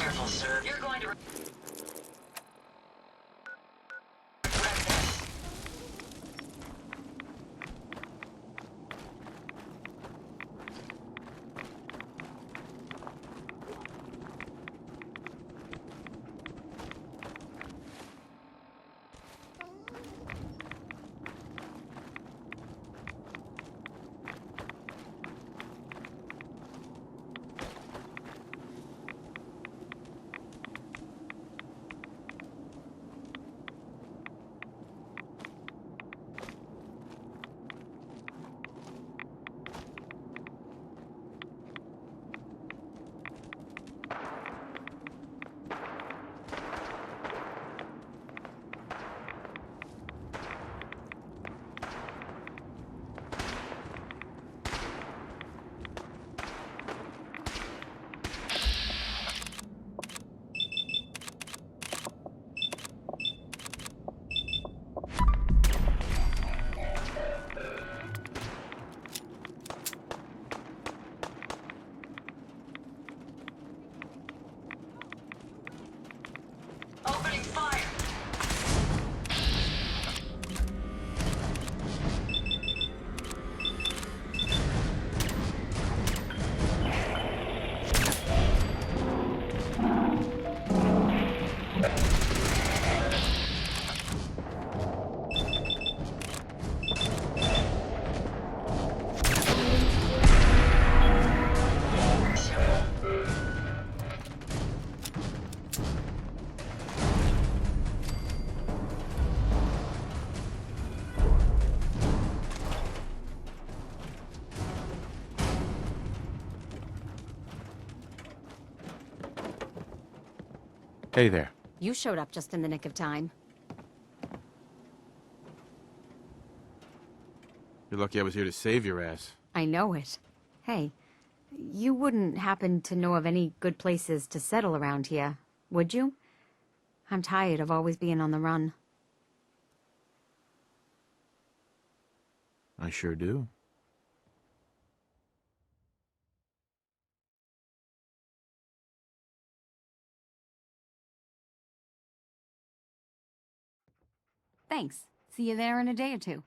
careful, sir. You're going to... Opening fire! Hey there. You showed up just in the nick of time. You're lucky I was here to save your ass. I know it. Hey, you wouldn't happen to know of any good places to settle around here, would you? I'm tired of always being on the run. I sure do. Thanks. See you there in a day or two.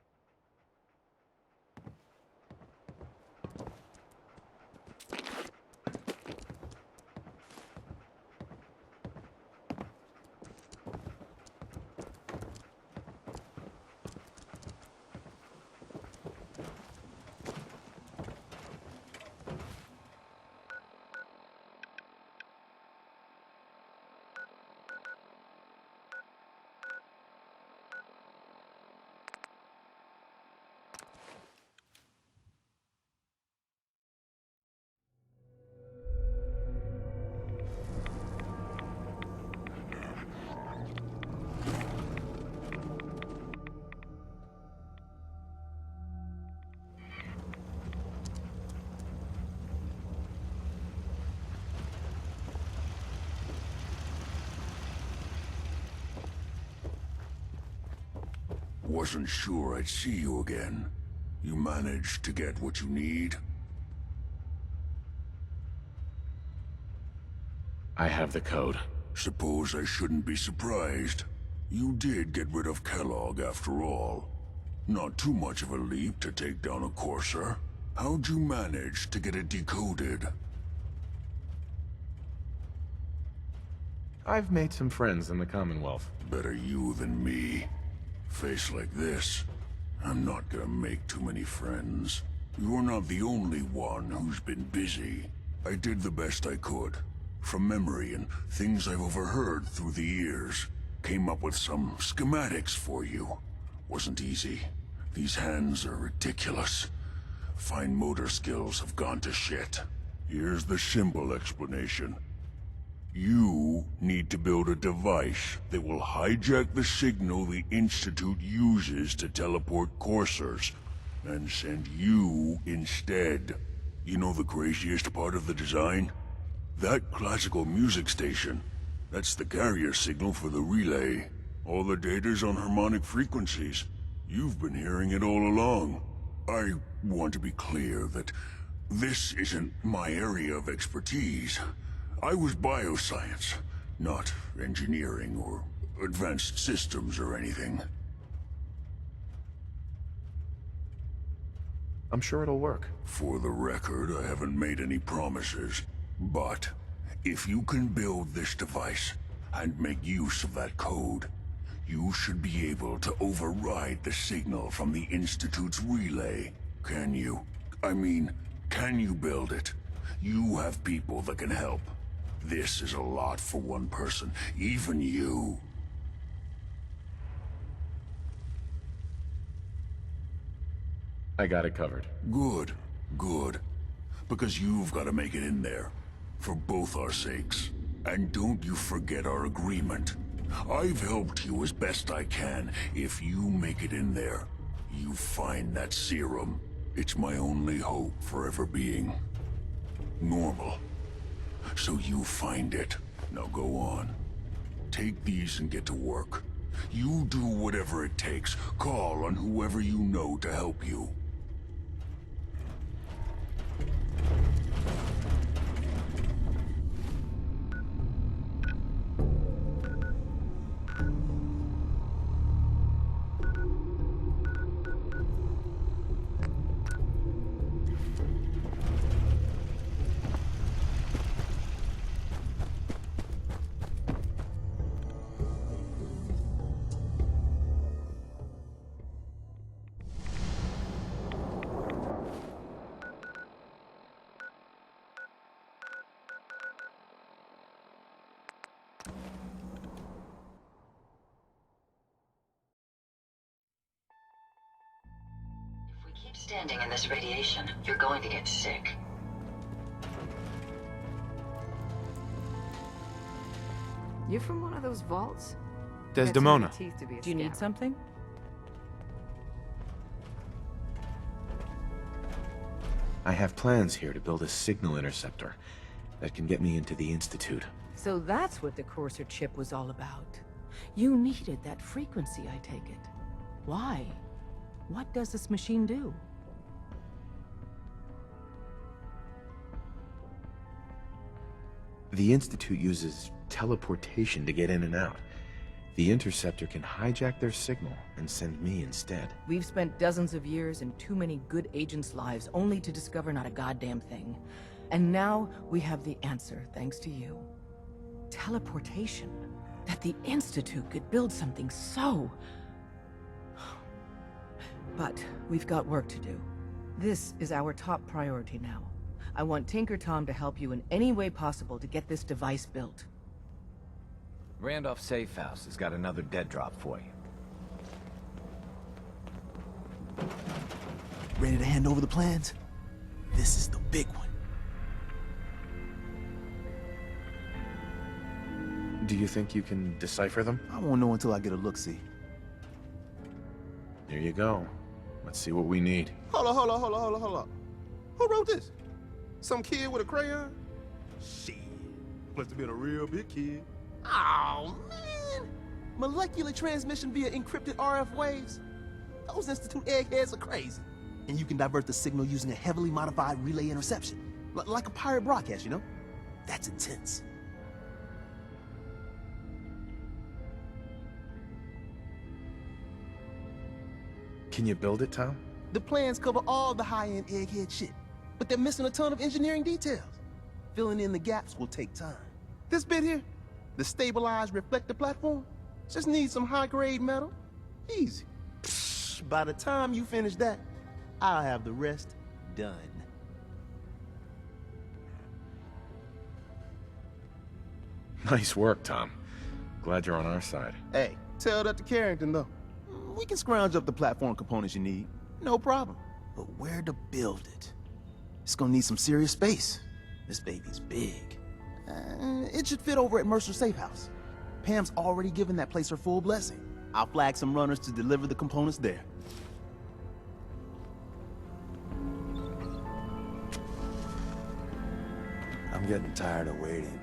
Wasn't sure I'd see you again. You managed to get what you need? I have the code. Suppose I shouldn't be surprised. You did get rid of Kellogg after all. Not too much of a leap to take down a courser. How'd you manage to get it decoded? I've made some friends in the Commonwealth. Better you than me. Face like this, I'm not gonna make too many friends. You're not the only one who's been busy. I did the best I could. From memory and things I've overheard through the years. Came up with some schematics for you. Wasn't easy. These hands are ridiculous. Fine motor skills have gone to shit. Here's the simple explanation. You need to build a device that will hijack the signal the Institute uses to teleport coursers, and send you instead. You know the craziest part of the design? That classical music station. That's the carrier signal for the relay. All the data's on harmonic frequencies. You've been hearing it all along. I want to be clear that this isn't my area of expertise. I was bioscience, not engineering or advanced systems or anything. I'm sure it'll work. For the record, I haven't made any promises. But if you can build this device and make use of that code, you should be able to override the signal from the Institute's relay. Can you? I mean, can you build it? You have people that can help. This is a lot for one person, even you. I got it covered. Good, good. Because you've got to make it in there. For both our sakes. And don't you forget our agreement. I've helped you as best I can. If you make it in there, you find that serum. It's my only hope for ever being normal. So you find it. Now go on. Take these and get to work. You do whatever it takes. Call on whoever you know to help you. Keep standing in this radiation, you're going to get sick. You from one of those vaults? Desdemona. Do you need something? I have plans here to build a signal interceptor that can get me into the Institute. So that's what the Courser chip was all about. You needed that frequency, I take it. Why? What does this machine do? The Institute uses teleportation to get in and out. The interceptor can hijack their signal and send me instead. We've spent dozens of years and too many good agents' lives only to discover not a goddamn thing. And now we have the answer, thanks to you. Teleportation. That the Institute could build something so... But we've got work to do. This is our top priority now. I want Tinker Tom to help you in any way possible to get this device built. Randolph Safe House has got another dead drop for you. Ready to hand over the plans? This is the big one. Do you think you can decipher them? I won't know until I get a look-see. Here you go. Let's see what we need. Hold on. Who wrote this? Some kid with a crayon? Shit. Must have been a real big kid. Oh, man. Molecular transmission via encrypted RF waves? Those Institute eggheads are crazy. And you can divert the signal using a heavily modified relay interception. Like a pirate broadcast, you know? That's intense. Can you build it, Tom? The plans cover all the high-end egghead shit, but they're missing a ton of engineering details. Filling in the gaps will take time. This bit here, the stabilized reflector platform, just needs some high-grade metal. Easy. Psh, by the time you finish that, I'll have the rest done. Nice work, Tom. Glad you're on our side. Hey, tell that to Carrington, though. We can scrounge up the platform components you need. No problem. But where to build it? It's gonna need some serious space. This baby's big. It should fit over at Mercer's Safe House. Pam's already given that place her full blessing. I'll flag some runners to deliver the components there. I'm getting tired of waiting.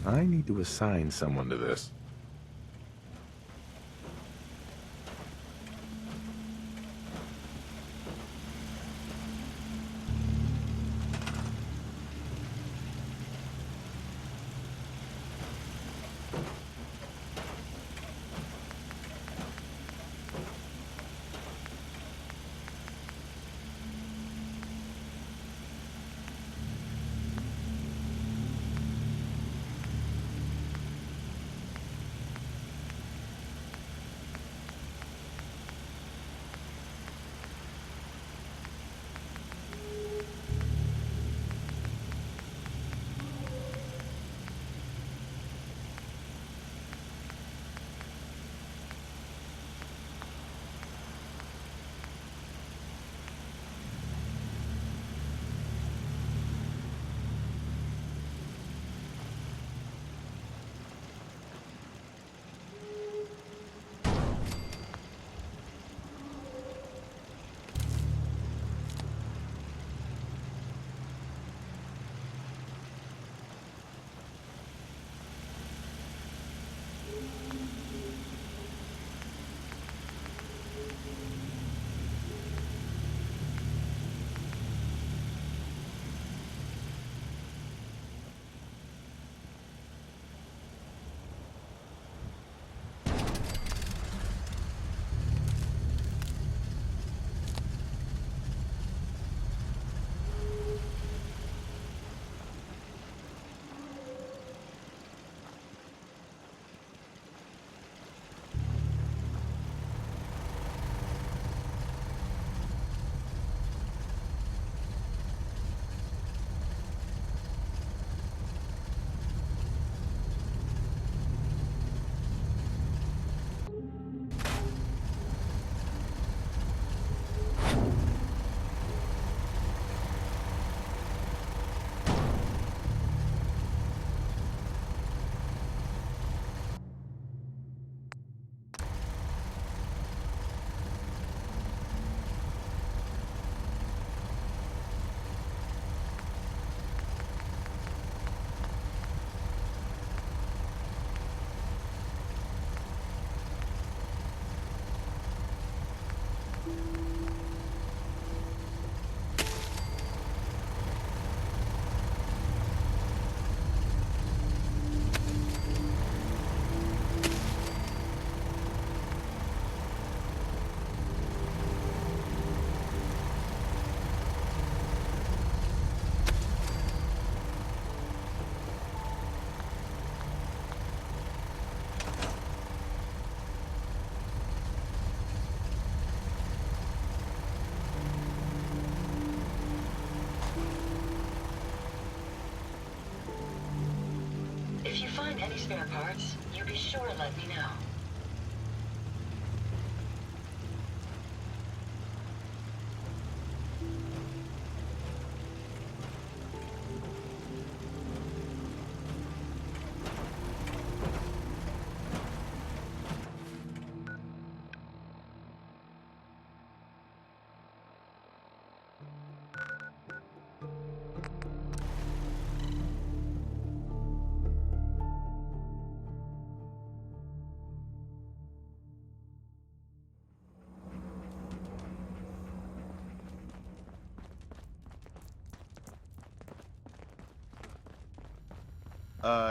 I need to assign someone to this. any spare parts, you be sure to let me know.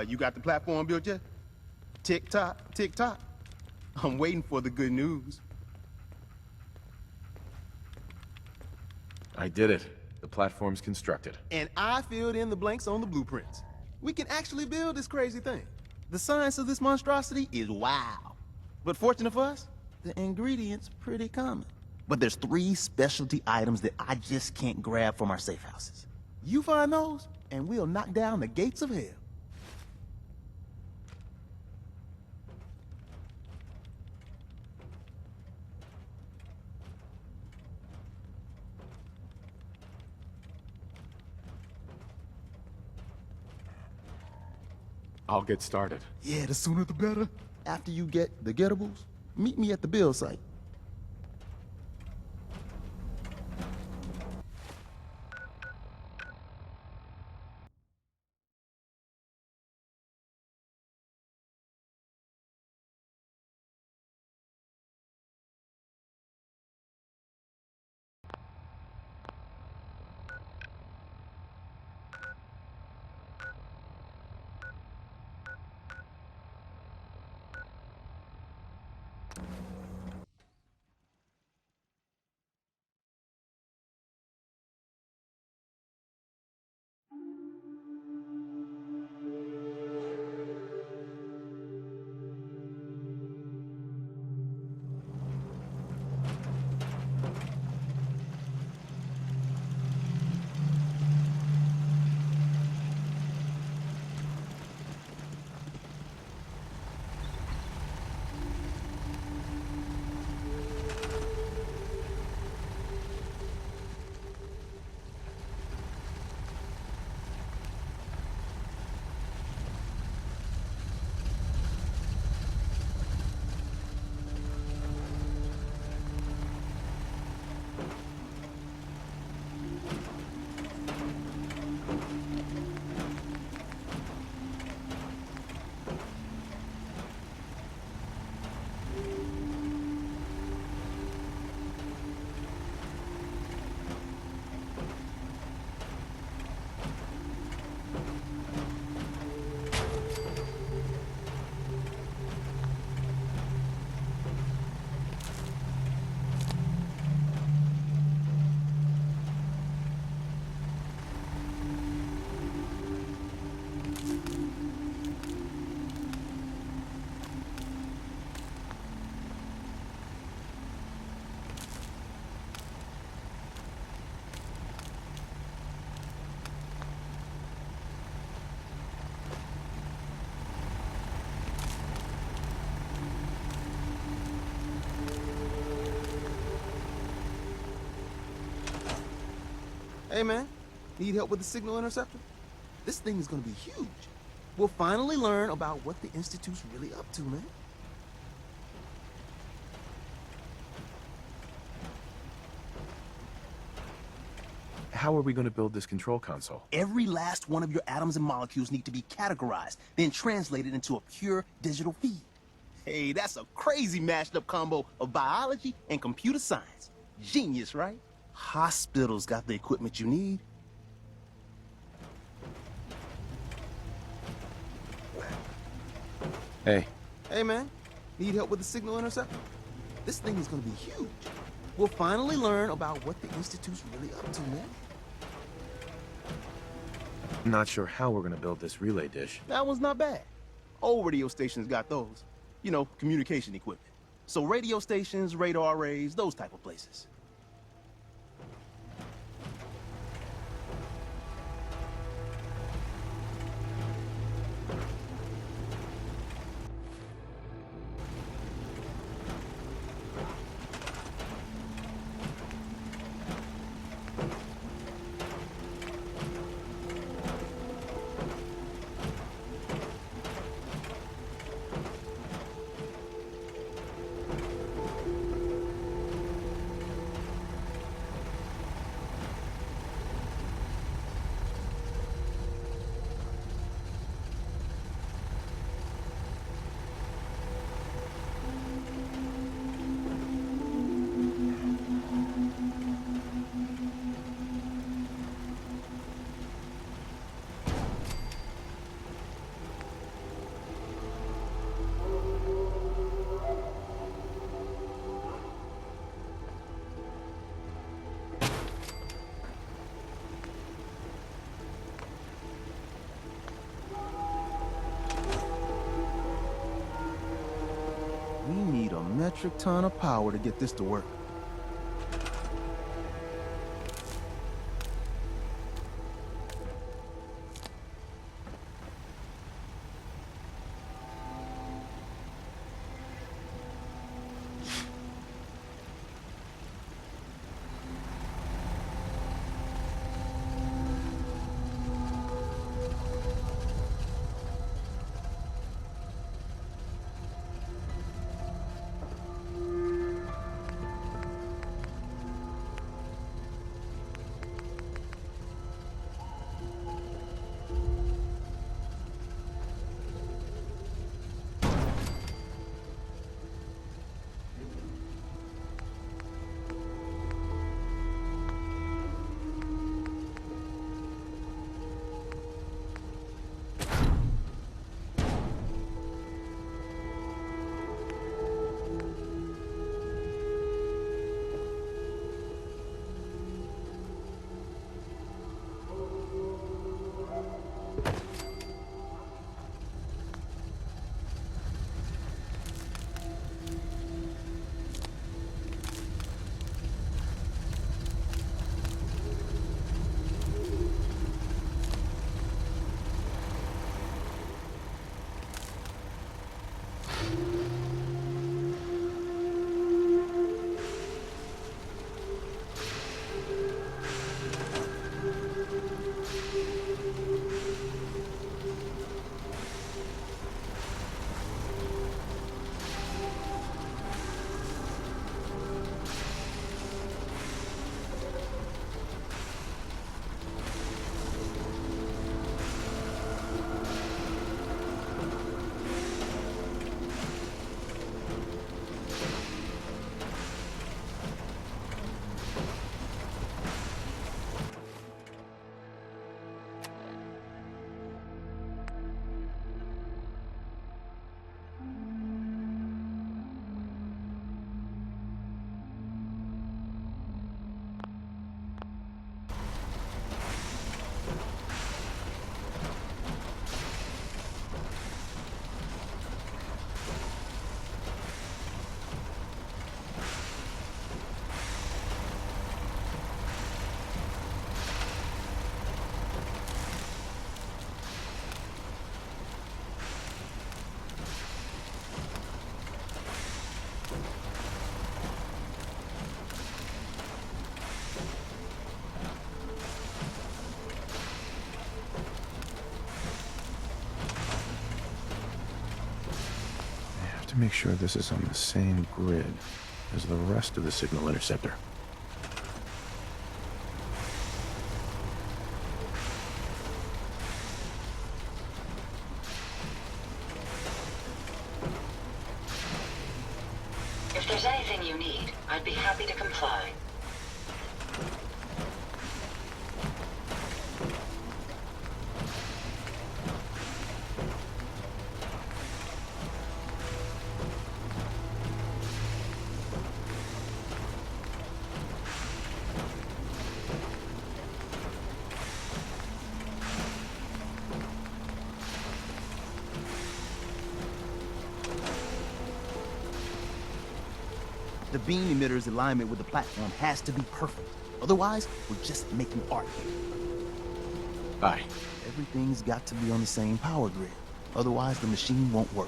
You got the platform built yet? Tick tock, tick tock. I'm waiting for the good news. I did it. The platform's constructed. And I filled in the blanks on the blueprints. We can actually build this crazy thing. The science of this monstrosity is wow. But fortunate for us, the ingredients pretty common. But there's 3 specialty items that I just can't grab from our safe houses. You find those, and we'll knock down the gates of hell. I'll get started. Yeah, the sooner the better. After you get the getables, meet me at the build site. Hey, man, need help with the signal interceptor? This thing is gonna be huge. We'll finally learn about what the Institute's really up to, man. How are we going to build this control console? Every last one of your atoms and molecules need to be categorized, then translated into a pure digital feed. Hey, that's a crazy mashed up combo of biology and computer science. Genius, right? Hospitals got the equipment you need. Hey, Hey, man, need help with the signal interceptor? This thing is gonna be huge. We'll finally learn about what the Institute's really up to, man. I'm not sure how we're going to build this relay dish. That one's not bad. Old radio stations got those. You know, communication equipment. So radio stations, radar arrays, those type of places. metric ton of power to get this to work. To make sure this is on the same grid as the rest of the signal interceptor. If there's anything you need, I'd be happy to comply. The beam emitter's alignment with the platform has to be perfect. Otherwise, we're just making art here. Aye. Everything's got to be on the same power grid. Otherwise, the machine won't work.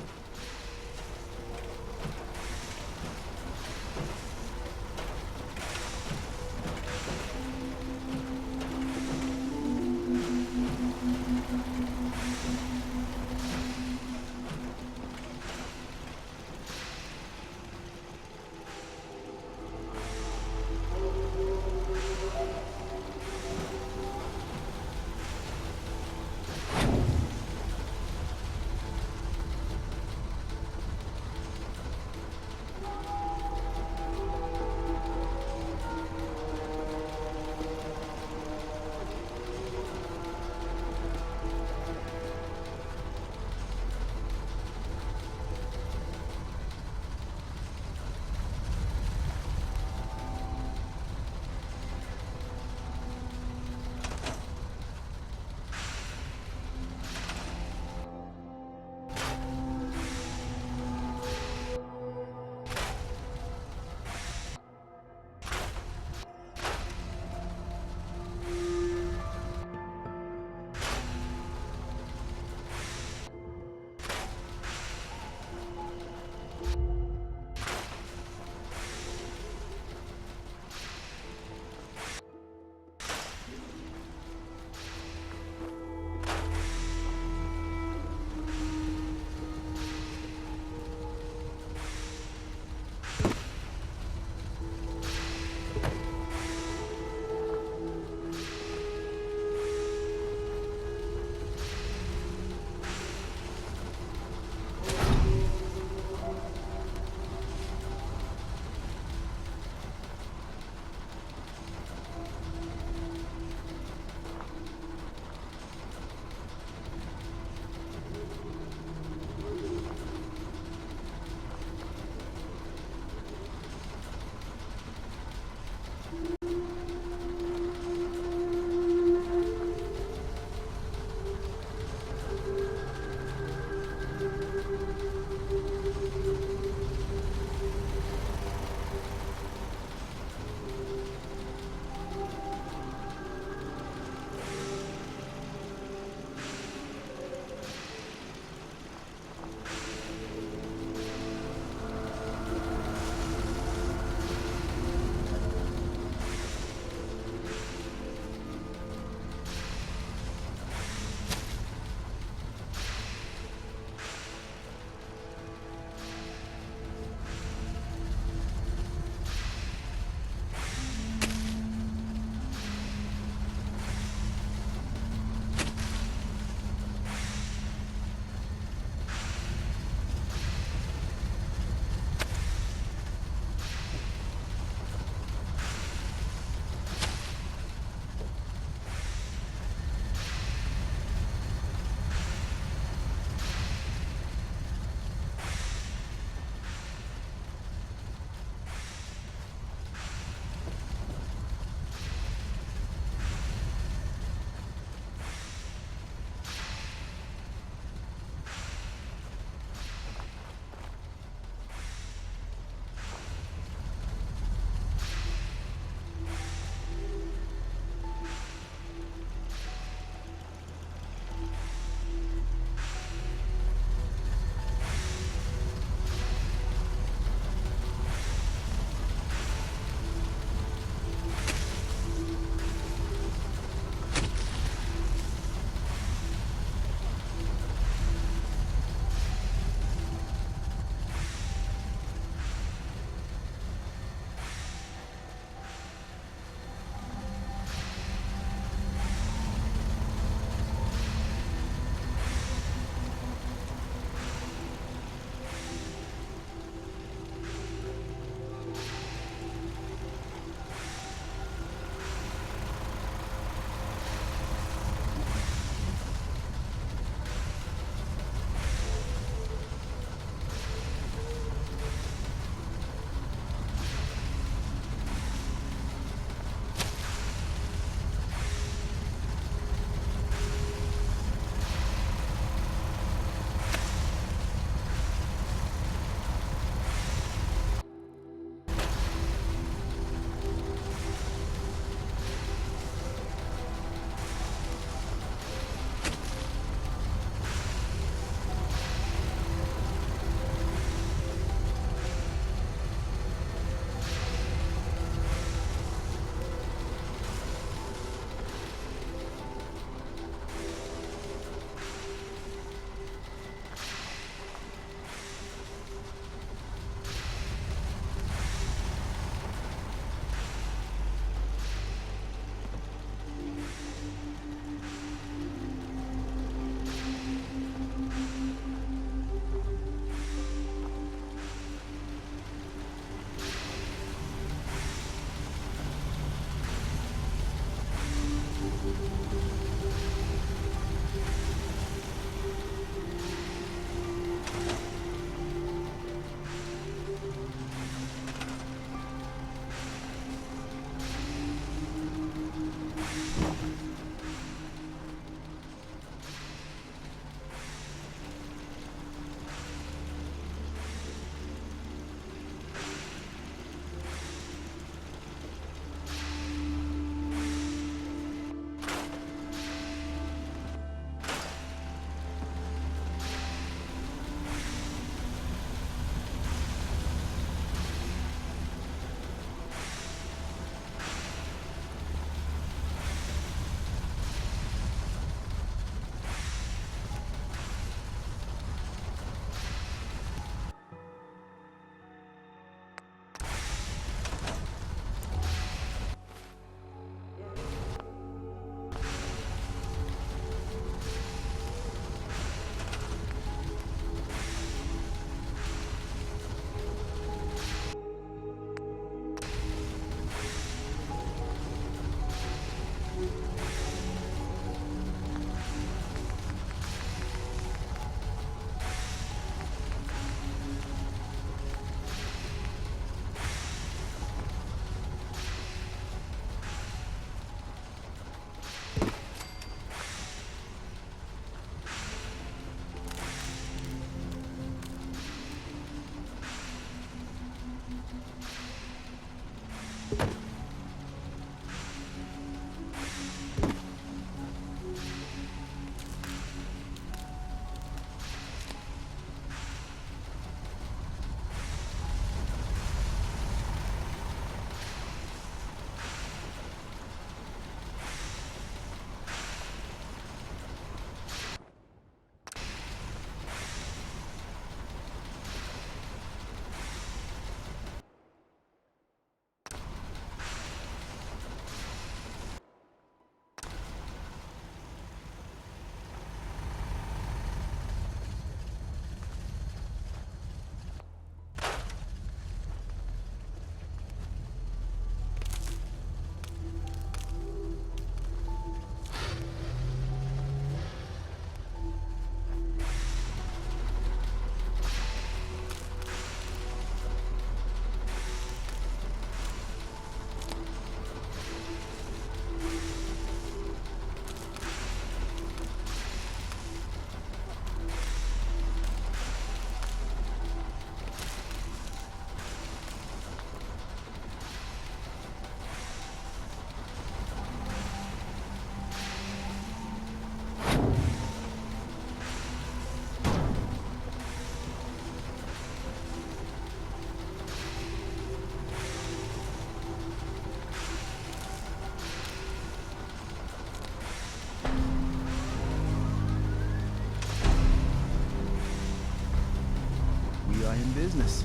business.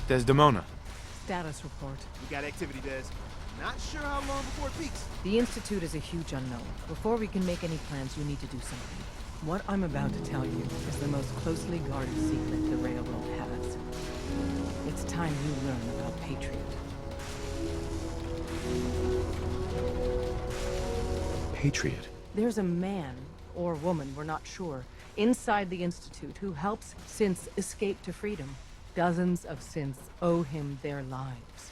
Desdemona. Status report. We got activity, Des. Not sure how long before it peaks. The Institute is a huge unknown. Before we can make any plans, you need to do something. What I'm about to tell you is the most closely guarded secret the Railroad has. It's time you learn about Patriot. Patriot. There's a man, or woman, we're not sure, inside the Institute who helps synths escape to freedom. Dozens of synths owe him their lives.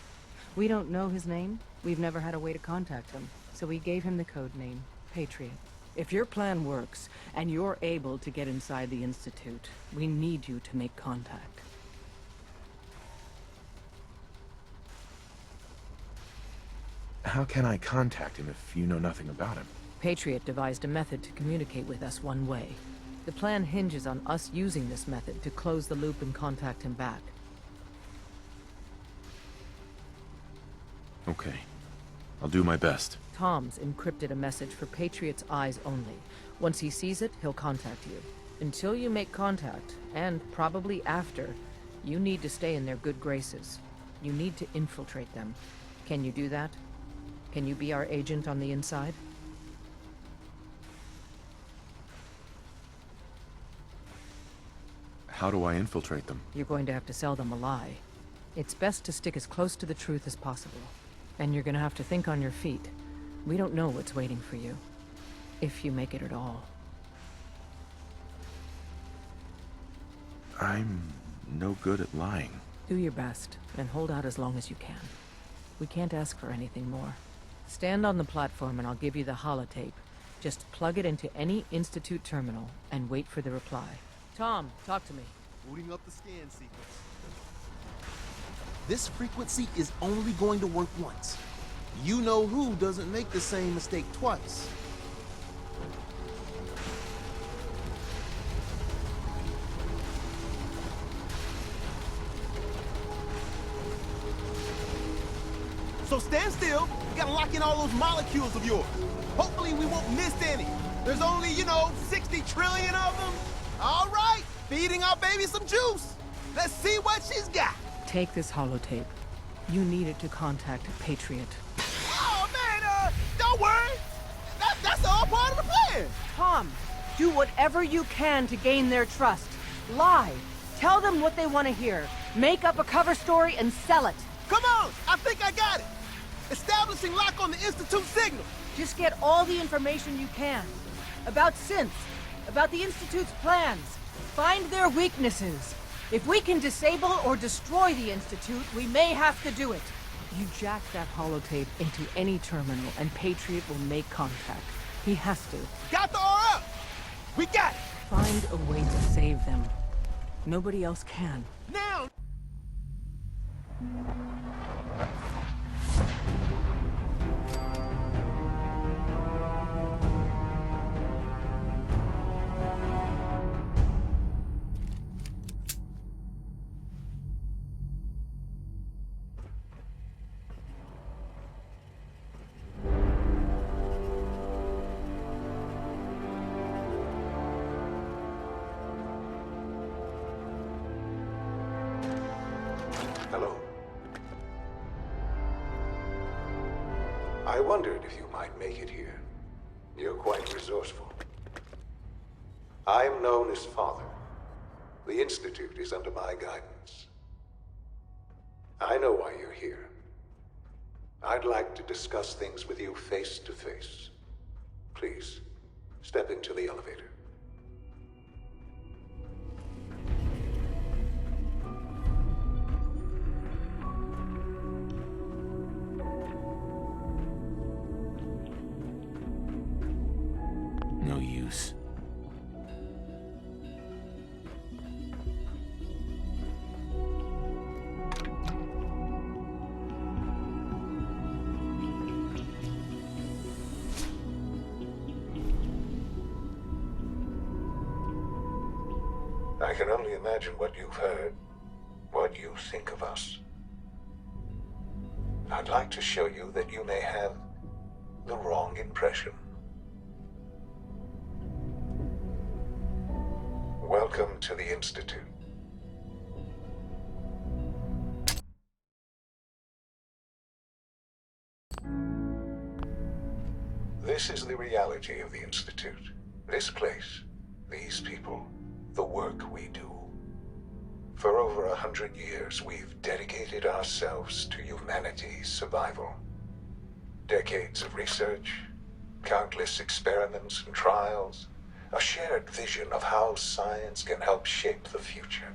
We don't know his name. We've never had a way to contact him, so we gave him the code name, Patriot. If your plan works, and you're able to get inside the Institute, we need you to make contact. How can I contact him if you know nothing about him? Patriot devised a method to communicate with us one way. The plan hinges on us using this method to close the loop and contact him back. Okay. I'll do my best. Tom's encrypted a message for Patriot's eyes only. Once he sees it, he'll contact you. Until you make contact, and probably after, you need to stay in their good graces. You need to infiltrate them. Can you do that? Can you be our agent on the inside? How do I infiltrate them? You're going to have to sell them a lie. It's best to stick as close to the truth as possible. And you're gonna have to think on your feet. We don't know what's waiting for you. If you make it at all. I'm no good at lying. Do your best, and hold out as long as you can. We can't ask for anything more. Stand on the platform and I'll give you the holotape. Just plug it into any Institute terminal and wait for the reply. Tom, talk to me. Booting up the scan sequence. This frequency is only going to work once. You know who doesn't make the same mistake twice. So stand still. We gotta lock in all those molecules of yours. Hopefully we won't miss any. There's only, 60 trillion of them. All right, feeding our baby some juice. Let's see what she's got. Take this holotape. You need it to contact Patriot. Oh, man, don't worry. That's all part of the plan. Tom, do whatever you can to gain their trust. Lie. Tell them what they want to hear. Make up a cover story and sell it. Come on, I think I got it. Establishing lock on the Institute signal. Just get all the information you can. About synths, about the Institute's plans. Find their weaknesses. If we can disable or destroy the Institute, we may have to do it. You jack that holotape into any terminal and Patriot will make contact. He has to. Got the R up. We got it. Find a way to save them. Nobody else can. Now. Hello. I wondered if you might make it here. You're quite resourceful. I'm known as Father. The Institute is under my guidance. I know why you're here. I'd like to discuss things with you face to face. Please, step into the elevator. No use. I can only imagine what you've heard, what you think of us. I'd like to show you that you may have the wrong impression. Welcome to the Institute. This is the reality of the Institute. This place, these people, the work we do. For over 100 years, we've dedicated ourselves to humanity's survival. Decades of research, countless experiments and trials, a shared vision of how science can help shape the future.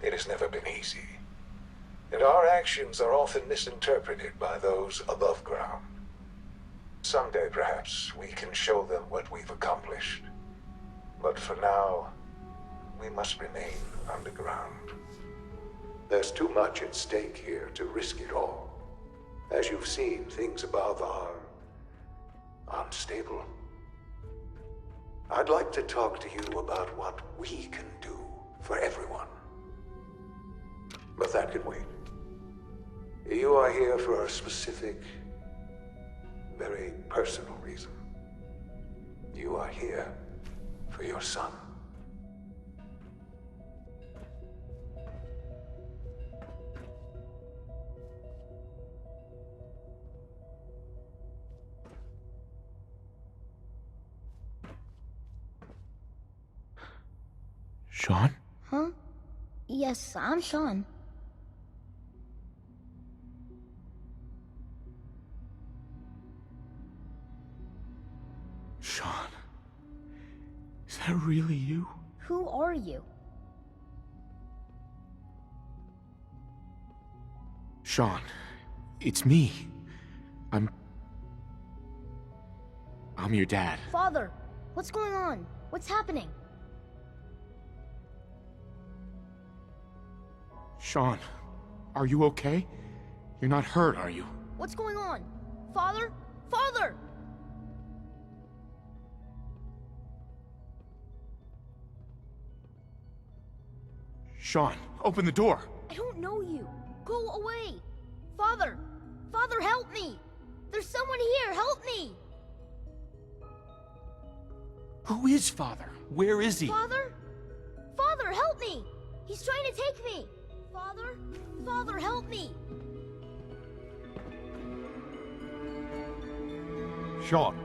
It has never been easy, and our actions are often misinterpreted by those above ground. Someday, perhaps, we can show them what we've accomplished. But for now, we must remain underground. There's too much at stake here to risk it all. As you've seen, things above are unstable. I'd like to talk to you about what we can do for everyone. But that can wait. You are here for a specific, very personal reason. You are here for your son. Sean? Huh? Yes, I'm Sean. Sean? Is that really you? Who are you? Sean, it's me. I'm your dad. Father, what's going on? What's happening? Sean, are you okay? You're not hurt, are you? What's going on? Father? Father! Sean, open the door! I don't know you. Go away! Father! Father, help me! There's someone here, help me! Who is Father? Where is he? Father? Father, help me! He's trying to take me! Father? Father, help me! Sean.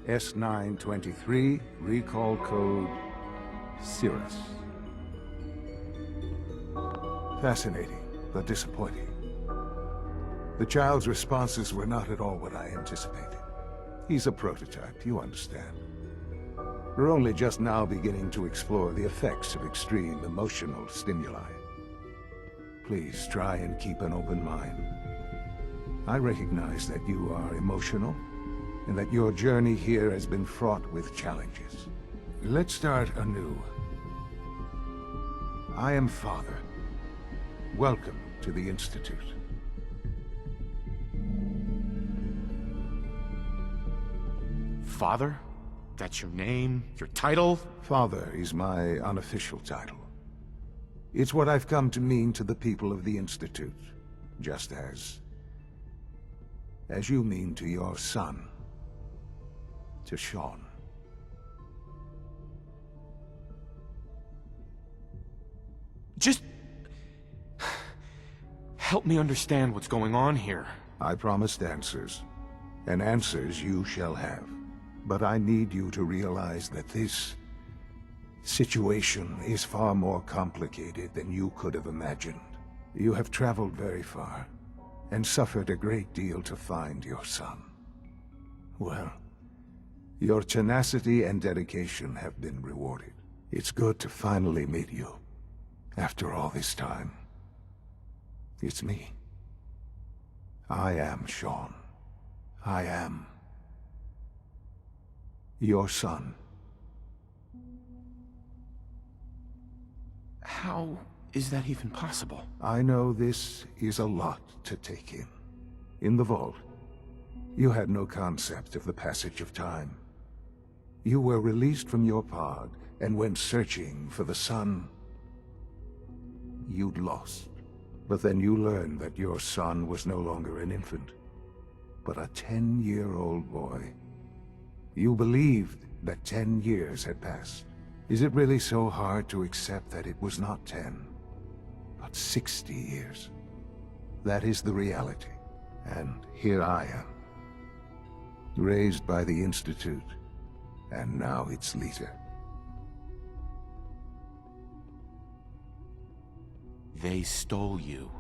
S923, recall code Cirrus. Fascinating, but disappointing. The child's responses were not at all what I anticipated. He's a prototype, you understand. We're only just now beginning to explore the effects of extreme emotional stimuli. Please try and keep an open mind. I recognize that you are emotional, and that your journey here has been fraught with challenges. Let's start anew. I am Father. Welcome to the Institute. Father? That's your name? Your title? Father is my unofficial title. It's what I've come to mean to the people of the Institute, just as you mean to your son, to Sean. Just help me understand what's going on here. I promised answers, and answers you shall have. But I need you to realize that this situation is far more complicated than you could have imagined. You have traveled very far, and suffered a great deal to find your son. Well, your tenacity and dedication have been rewarded. It's good to finally meet you, after all this time. It's me. I am Sean. I am your son. How is that even possible? I know this is a lot to take in. In the vault, you had no concept of the passage of time. You were released from your pod and went searching for the son you'd lost. But then you learned that your son was no longer an infant, but a 10-year-old boy. You believed that 10 years had passed. Is it really so hard to accept that it was not 10, but 60 years? That is the reality, and here I am. raised by the Institute, and now its leader. They stole you.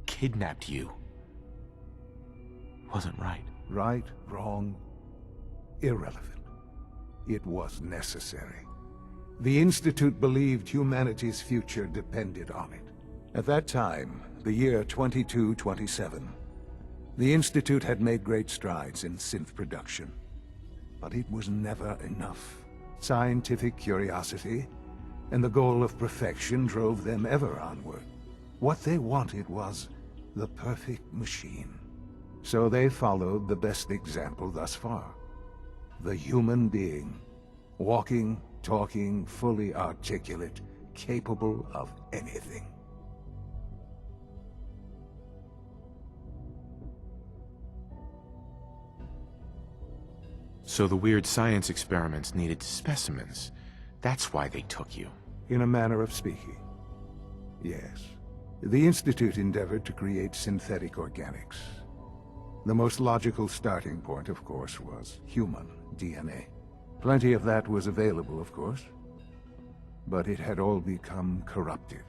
Kidnapped you. Wasn't right. Right, wrong, irrelevant. It was necessary. The Institute believed humanity's future depended on it. At that time, the year 2227, the Institute had made great strides in synth production. But it was never enough. Scientific curiosity and the goal of perfection drove them ever onward. What they wanted was the perfect machine. So they followed the best example thus far. The human being. Walking, talking, fully articulate, capable of anything. So the weird science experiments needed specimens. That's why they took you. In a manner of speaking. Yes. The Institute endeavored to create synthetic organics. The most logical starting point, of course, was human DNA. Plenty of that was available, of course. But it had all become corrupted.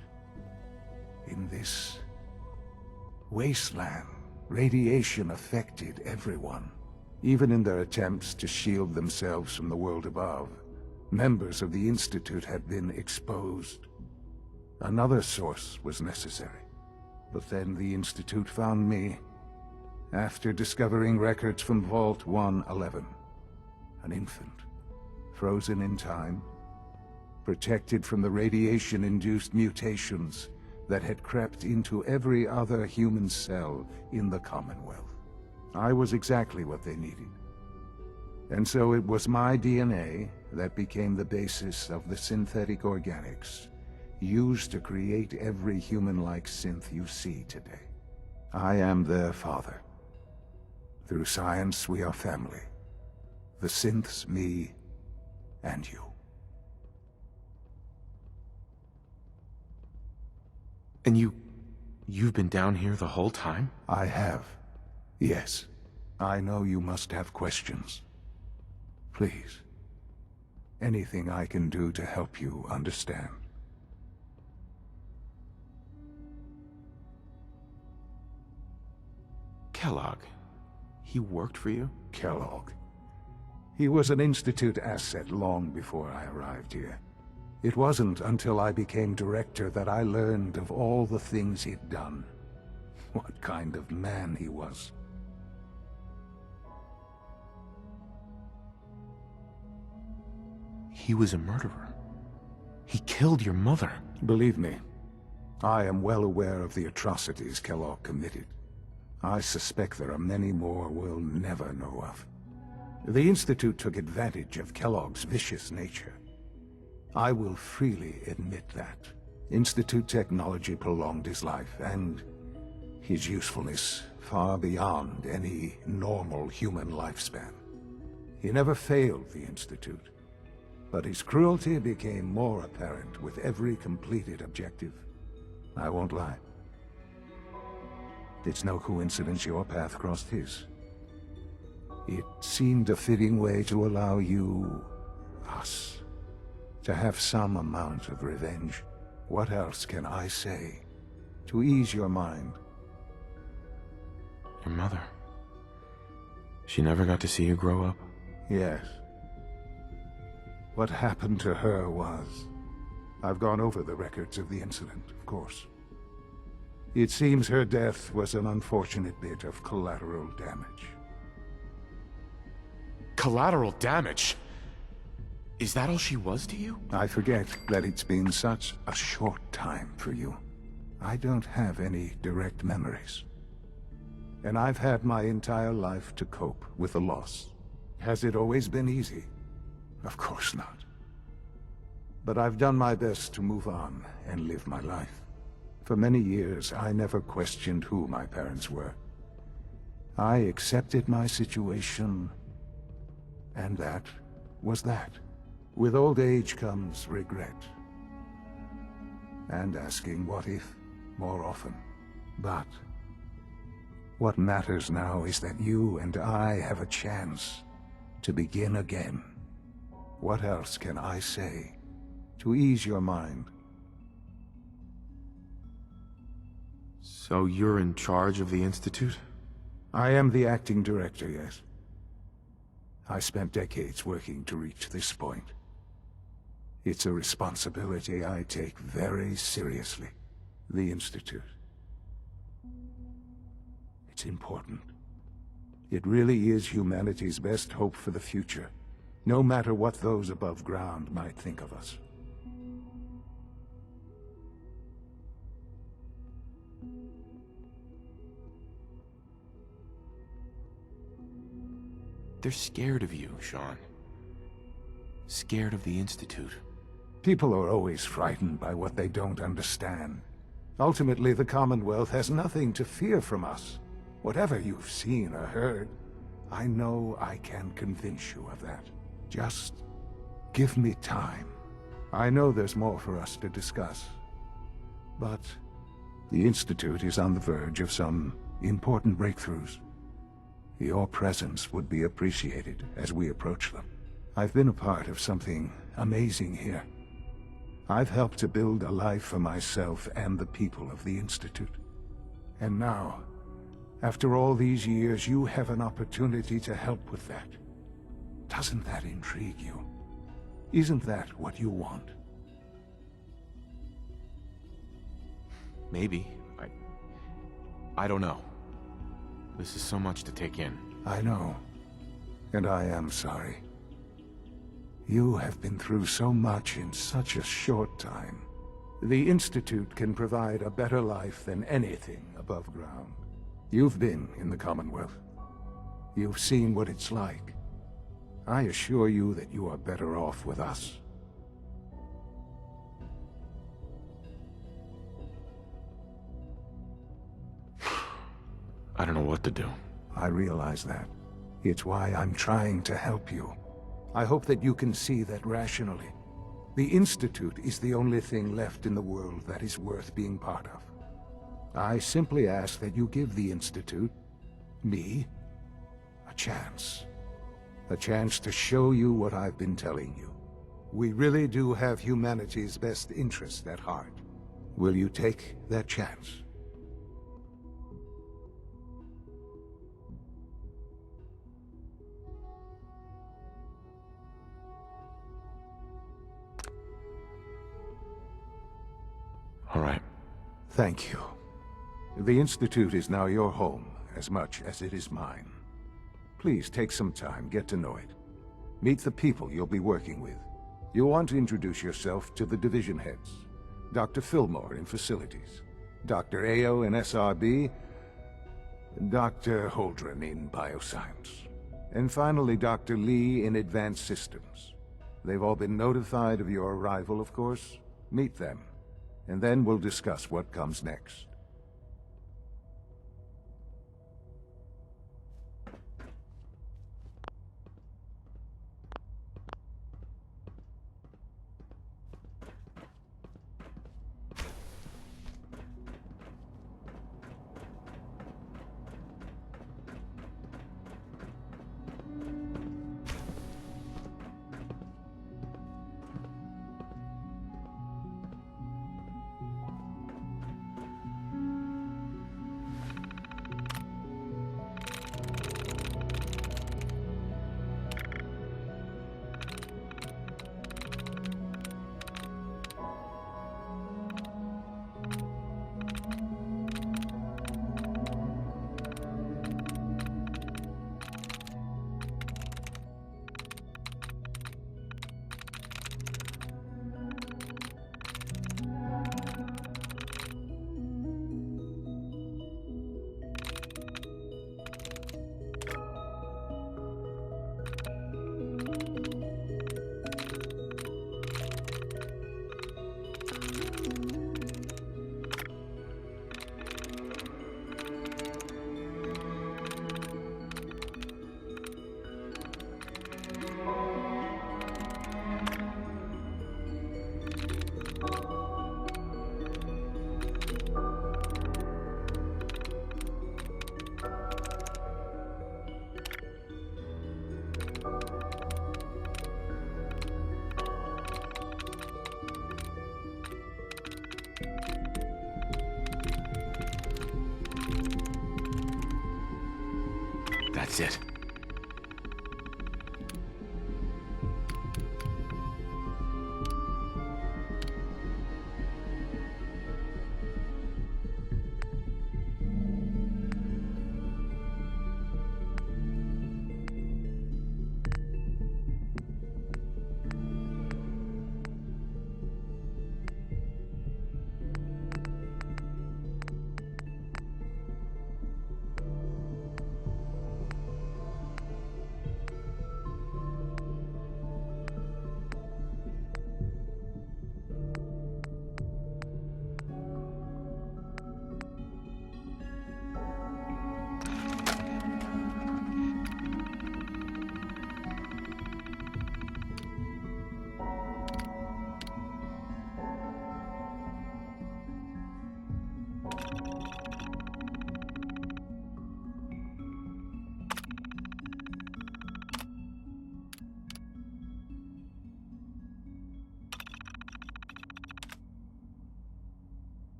In this wasteland, radiation affected everyone. Even in their attempts to shield themselves from the world above, members of the Institute had been exposed. Another source was necessary. But then the Institute found me, after discovering records from Vault 111. An infant, frozen in time, protected from the radiation-induced mutations that had crept into every other human cell in the Commonwealth. I was exactly what they needed. And so it was my DNA that became the basis of the synthetic organics used to create every human-like synth you see today. I am their father. Through science, we are family. The synths, me, and you. And you've been down here the whole time? I have. Yes. I know you must have questions. Please. Anything I can do to help you understand. Kellogg. He worked for you? Kellogg. He was an Institute asset long before I arrived here. It wasn't until I became director that I learned of all the things he'd done. What kind of man he was. He was a murderer. He killed your mother. Believe me, I am well aware of the atrocities Kellogg committed. I suspect there are many more we'll never know of. The Institute took advantage of Kellogg's vicious nature. I will freely admit that. Institute technology prolonged his life, and his usefulness far beyond any normal human lifespan. He never failed the Institute, but his cruelty became more apparent with every completed objective. I won't lie. It's no coincidence your path crossed his. It seemed a fitting way to allow you, us, to have some amount of revenge. What else can I say to ease your mind? Your mother. She never got to see you grow up? Yes. What happened to her was... I've gone over the records of the incident, of course. It seems her death was an unfortunate bit of collateral damage. Collateral damage? Is that all she was to you? I forget that it's been such a short time for you. I don't have any direct memories. And I've had my entire life to cope with the loss. Has it always been easy? Of course not. But I've done my best to move on and live my life. For many years, I never questioned who my parents were. I accepted my situation, and that was that. With old age comes regret. And asking what if more often. But What matters now is that you and I have a chance to begin again. What else can I say to ease your mind? So you're in charge of the Institute? I am the acting director, yes. I spent decades working to reach this point. It's a responsibility I take very seriously. The Institute. It's important. It really is humanity's best hope for the future, no matter what those above ground might think of us. They're scared of you, Sean. Scared of the Institute. People are always frightened by what they don't understand. Ultimately, the Commonwealth has nothing to fear from us. Whatever you've seen or heard, I know I can convince you of that. Just give me time. I know there's more for us to discuss. But the Institute is on the verge of some important breakthroughs. Your presence would be appreciated as we approach them. I've been a part of something amazing here. I've helped to build a life for myself and the people of the Institute. And now, after all these years, you have an opportunity to help with that. Doesn't that intrigue you? Isn't that what you want? Maybe. I don't know. This is so much to take in. I know. And I am sorry. You have been through so much in such a short time. The Institute can provide a better life than anything above ground. You've been in the Commonwealth. You've seen what it's like. I assure you that you are better off with us. I don't know what to do. I realize that. It's why I'm trying to help you. I hope that you can see that rationally. The Institute is the only thing left in the world that is worth being part of. I simply ask that you give the Institute, me, a chance. A chance to show you what I've been telling you. We really do have humanity's best interest at heart. Will you take that chance? All right. Thank you. The Institute is now your home, as much as it is mine. Please take some time, get to know it. Meet the people you'll be working with. You'll want to introduce yourself to the division heads. Dr. Fillmore in Facilities, Dr. Ayo in SRB, Dr. Holdren in Bioscience, and finally Dr. Lee in Advanced Systems. They've all been notified of your arrival, of course. Meet them. And then we'll discuss what comes next. That's it.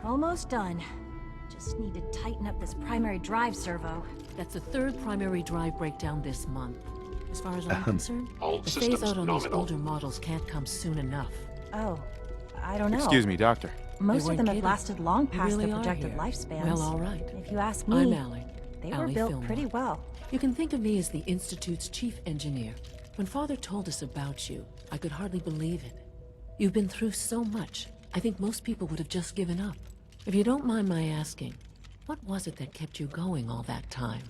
Almost done. Just need to tighten up this primary drive servo. That's the third primary drive breakdown this month. As far as I'm concerned, all the systems phase-out on these nominal. older models can't come soon enough. Oh, I don't know. Excuse me, Doctor. Most of them have kidding. lasted long They past really their are projected here. lifespans. Well, all right. If you ask me, I'm Allie. they were Allie built Fillmore. pretty well. You can think of me as the Institute's chief engineer. When Father told us about you, I could hardly believe it. You've been through so much, I think most people would have just given up. If you don't mind my asking, what was it that kept you going all that time?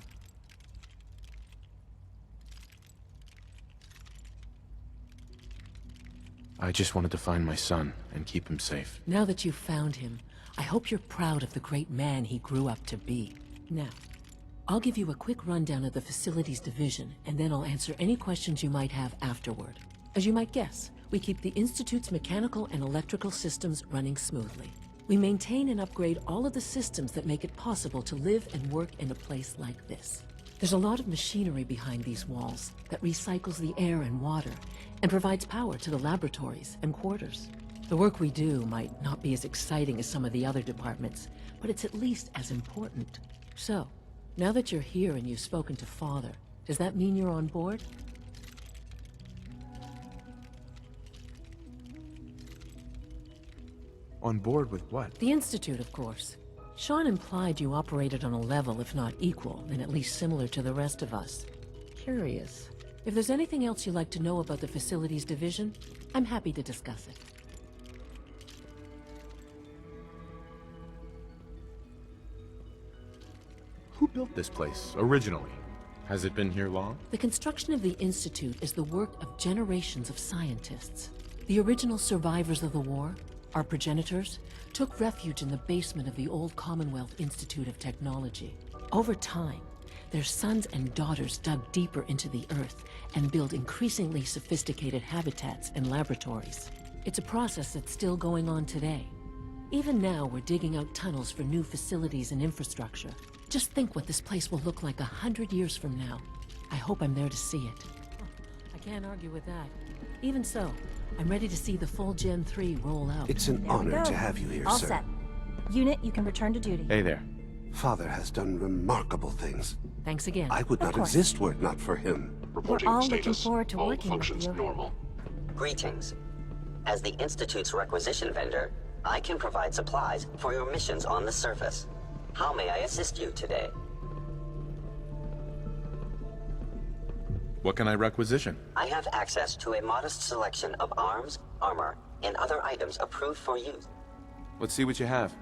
I just wanted to find my son and keep him safe. Now that you've found him, I hope you're proud of the great man he grew up to be. Now, I'll give you a quick rundown of the facilities division, and then I'll answer any questions you might have afterward. As you might guess, we keep the Institute's mechanical and electrical systems running smoothly. We maintain and upgrade all of the systems that make it possible to live and work in a place like this. There's a lot of machinery behind these walls that recycles the air and water, and provides power to the laboratories and quarters. The work we do might not be as exciting as some of the other departments, but it's at least as important. So, now that you're here and you've spoken to Father, does that mean you're on board? On board with what? The Institute, of course. Sean implied you operated on a level, if not equal, then at least similar to the rest of us. Curious. If there's anything else you'd like to know about the Facilities Division, I'm happy to discuss it. Who built this place, originally? Has it been here long? The construction of the Institute is the work of generations of scientists. The original survivors of the war, our progenitors, took refuge in the basement of the old Commonwealth Institute of Technology. Over time, their sons and daughters dug deeper into the earth and built increasingly sophisticated habitats and laboratories. It's a process that's still going on today. Even now, we're digging out tunnels for new facilities and infrastructure. Just think what this place will look like 100 years from now. I hope I'm there to see it. I can't argue with that. Even so, I'm ready to see the full Gen 3 roll out. It's an honor to have you here, All sir. set. Unit, you can return to duty. Hey there. Father has done remarkable things. Thanks again. I would not course. exist were it not for him. We're all looking forward to working with you. Greetings. As the Institute's requisition vendor, I can provide supplies for your missions on the surface. How may I assist you today? What can I requisition? I have access to a modest selection of arms, armor, and other items approved for use. Let's see what you have.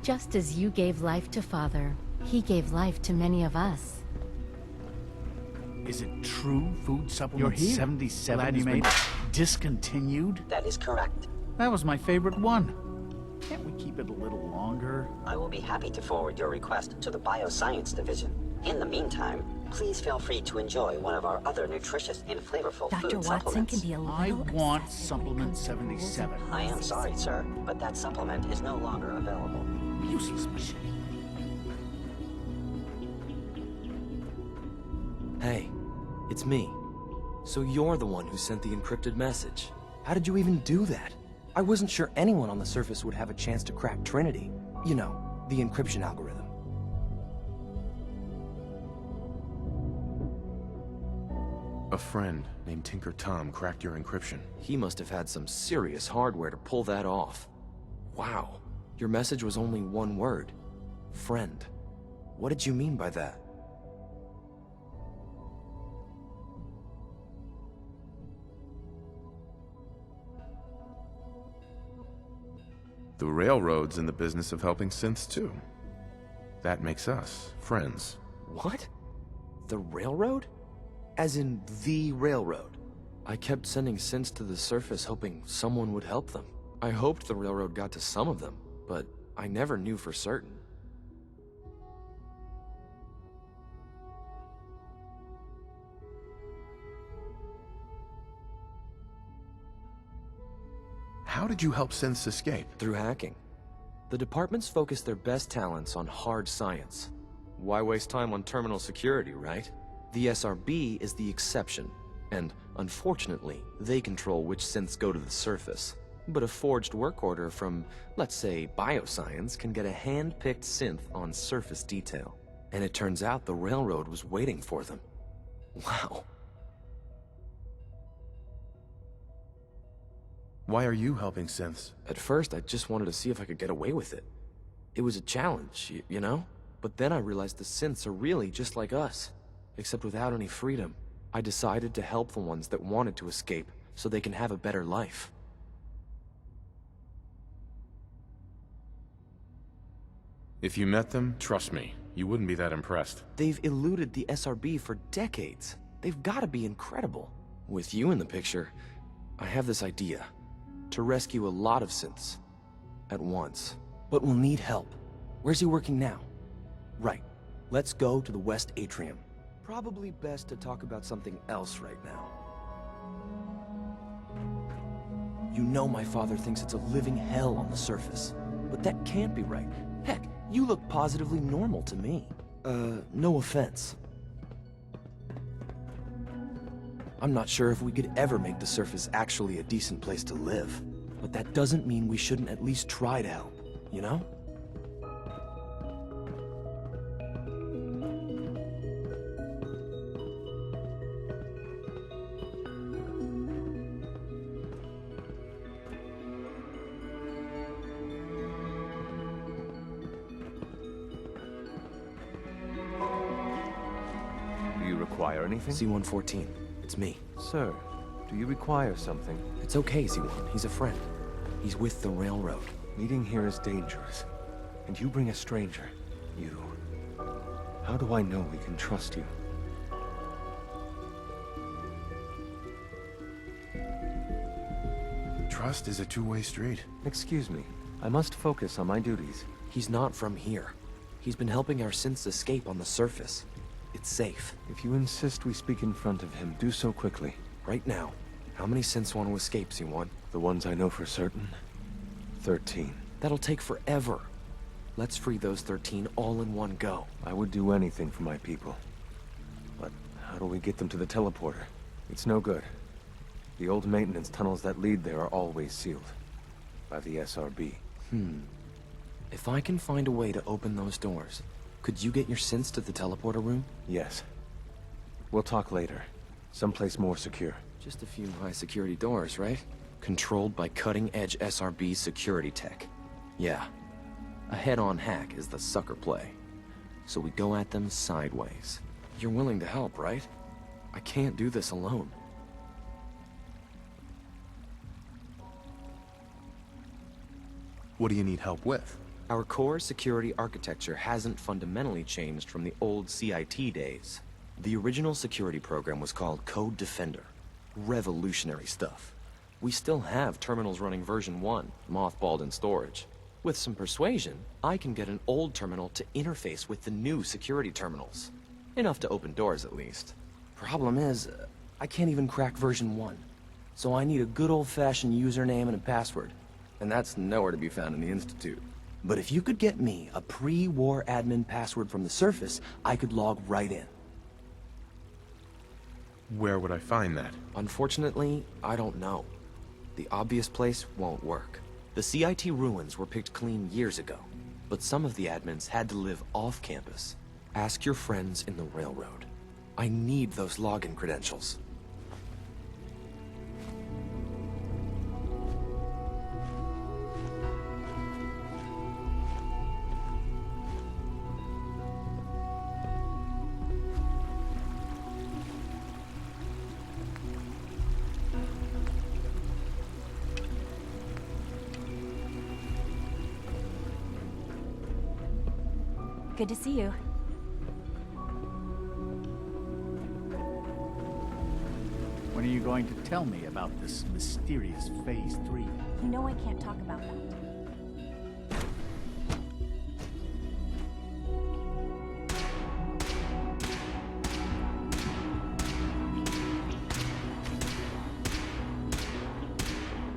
Just as you gave life to Father, he gave life to many of us. Is it true food supplement You're here. 77 Glad has you been made it. discontinued? That is correct. That was my favorite one. Can't we keep it a little longer? I will be happy to forward your request to the Bioscience Division. In the meantime, please feel free to enjoy one of our other nutritious and flavorful Dr. food Watson supplements. can be a little I want obsessive supplement with the rules and 77. I am sorry, sir, but that supplement is no longer available. Useless machine. Hey, it's me. So you're the one who sent the encrypted message. How did you even do that? I wasn't sure anyone on the surface would have a chance to crack Trinity. You know, the encryption algorithm. A friend named Tinker Tom cracked your encryption. He must have had some serious hardware to pull that off. Wow. Your message was only one word. Friend. What did you mean by that? The Railroad's in the business of helping synths too. That makes us friends. What? The Railroad? As in the Railroad? I kept sending synths to the surface hoping someone would help them. I hoped the Railroad got to some of them, but I never knew for certain. How did you help synths escape? Through hacking. The departments focus their best talents on hard science. Why waste time on terminal security, right? The SRB is the exception, and unfortunately, they control which synths go to the surface. But a forged work order from, let's say, bioscience can get a hand-picked synth on surface detail. And it turns out the railroad was waiting for them. Wow. Why are you helping synths? At first, I just wanted to see if I could get away with it. It was a challenge, you know? But then I realized the synths are really just like us, except without any freedom. I decided to help the ones that wanted to escape, so they can have a better life. If you met them, trust me, you wouldn't be that impressed. They've eluded the SRB for decades. They've got to be incredible. With you in the picture, I have this idea. To rescue a lot of synths. At once. But we'll need help. Where's he working now? Right. Let's go to the West Atrium. Probably best to talk about something else right now. You know my father thinks it's a living hell on the surface. But that can't be right. Heck, you look positively normal to me. No offense. I'm not sure if we could ever make the surface actually a decent place to live. But that doesn't mean we shouldn't at least try to help, you know? Do you require anything? C-114. It's me. Sir, do you require something? It's okay, Z1. He's a friend. He's with the railroad. Meeting here is dangerous. And you bring a stranger. You... How do I know we can trust you? Trust is a two-way street. Excuse me. I must focus on my duties. He's not from here. He's been helping our synths escape on the surface. It's safe. If you insist we speak in front of him, do so quickly. Right now. How many synths want to escape, C1? The ones I know for certain? 13. That'll take forever. Let's free those 13 all in one go. I would do anything for my people. But how do we get them to the teleporter? It's no good. The old maintenance tunnels that lead there are always sealed. By the SRB. If I can find a way to open those doors, could you get your synths to the teleporter room? Yes. We'll talk later. Someplace more secure. Just a few high-security doors, right? Controlled by cutting-edge SRB security tech. Yeah. A head-on hack is the sucker play. So we go at them sideways. You're willing to help, right? I can't do this alone. What do you need help with? Our core security architecture hasn't fundamentally changed from the old CIT days. The original security program was called Code Defender. Revolutionary stuff. We still have terminals running version 1, mothballed in storage. With some persuasion, I can get an old terminal to interface with the new security terminals. Enough to open doors, at least. Problem is, I can't even crack version 1. So I need a good old-fashioned username and a password. And that's nowhere to be found in the Institute. But if you could get me a pre-war admin password from the surface, I could log right in. Where would I find that? Unfortunately, I don't know. The obvious place won't work. The CIT ruins were picked clean years ago, but some of the admins had to live off campus. Ask your friends in the railroad. I need those login credentials. Good to see you. When are you going to tell me about this mysterious Phase 3? You know I can't talk about that.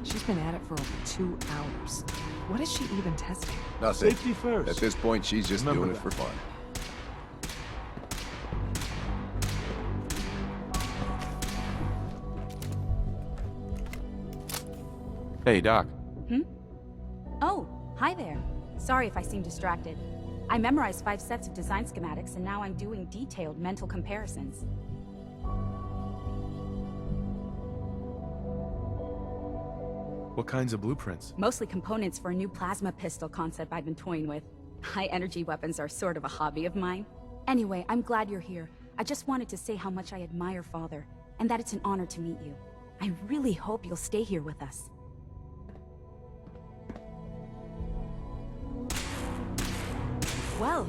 She's been at it for over 2 hours. What is she even testing? Nothing. Safety first. At this point, she's just Remember doing it for fun. Hey, Doc. Oh, hi there. Sorry if I seem distracted. I memorized 5 sets of design schematics, and now I'm doing detailed mental comparisons. What kinds of blueprints? Mostly components for a new plasma pistol concept I've been toying with. High-energy weapons are sort of a hobby of mine. Anyway, I'm glad you're here. I just wanted to say how much I admire Father, and that it's an honor to meet you. I really hope you'll stay here with us. Well,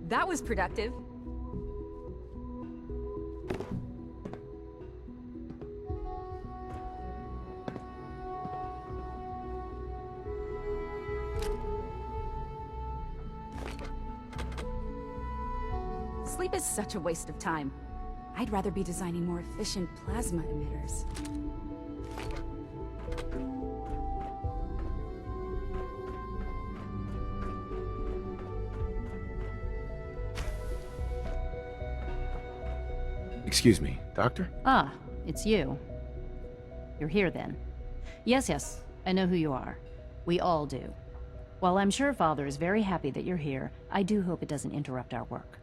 that was productive. Sleep is such a waste of time. I'd rather be designing more efficient plasma emitters. Excuse me, Doctor? Ah, it's you. You're here then. Yes, I know who you are. We all do. While I'm sure Father is very happy that you're here, I do hope it doesn't interrupt our work.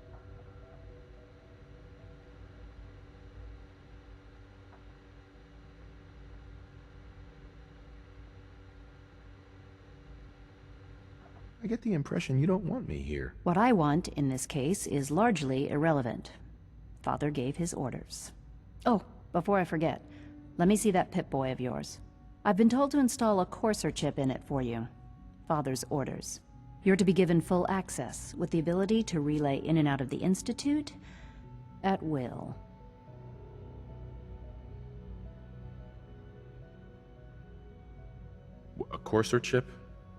I get the impression you don't want me here. What I want, in this case, is largely irrelevant. Father gave his orders. Oh, before I forget, let me see that Pip-Boy of yours. I've been told to install a Courser chip in it for you. Father's orders. You're to be given full access, with the ability to relay in and out of the Institute at will. A Courser chip?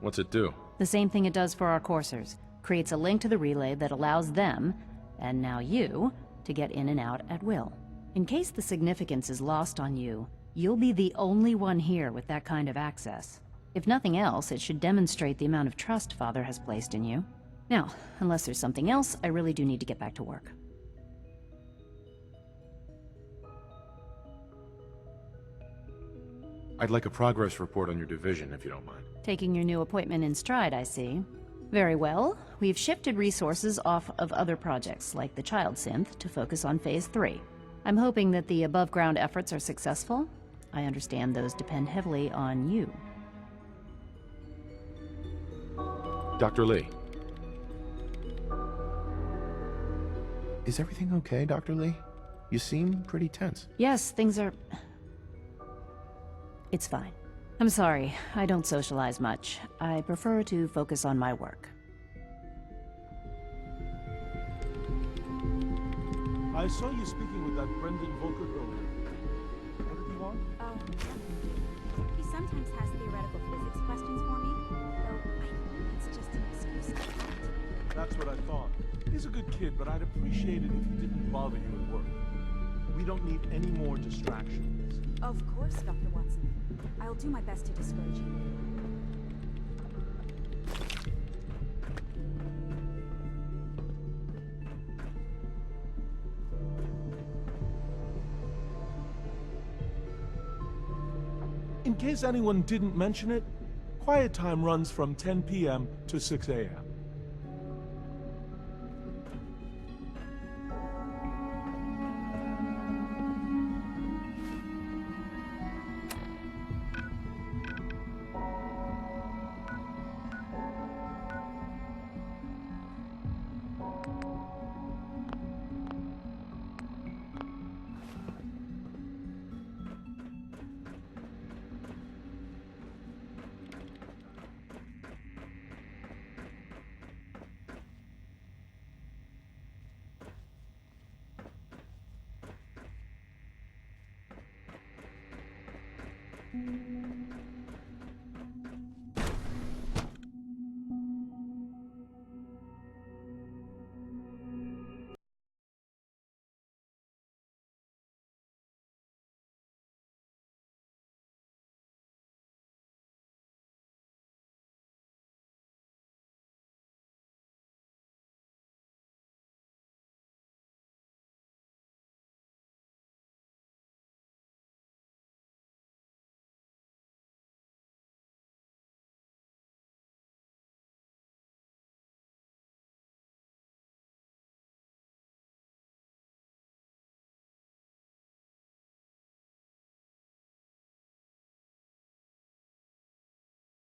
What's it do? The same thing it does for our coursers. Creates a link to the relay that allows them, and now you, to get in and out at will. In case the significance is lost on you, you'll be the only one here with that kind of access. If nothing else, it should demonstrate the amount of trust Father has placed in you. Now, unless there's something else, I really do need to get back to work. I'd like a progress report on your division, if you don't mind. Taking your new appointment in stride, I see. Very well. We've shifted resources off of other projects, like the Child Synth, to focus on Phase 3. I'm hoping that the above-ground efforts are successful. I understand those depend heavily on you. Dr. Lee. Is everything okay, Dr. Lee? You seem pretty tense. Yes, things are... It's fine. I'm sorry, I don't socialize much. I prefer to focus on my work. I saw you speaking with that Brendan Volker earlier. What did he want? Oh, he sometimes has theoretical physics questions for me, though I think it's just an excuse. That's what I thought. He's a good kid, but I'd appreciate it if he didn't bother you at work. We don't need any more distractions. Of course, Dr. Watson. I'll do my best to discourage you. In case anyone didn't mention it, quiet time runs from 10 p.m. to 6 a.m.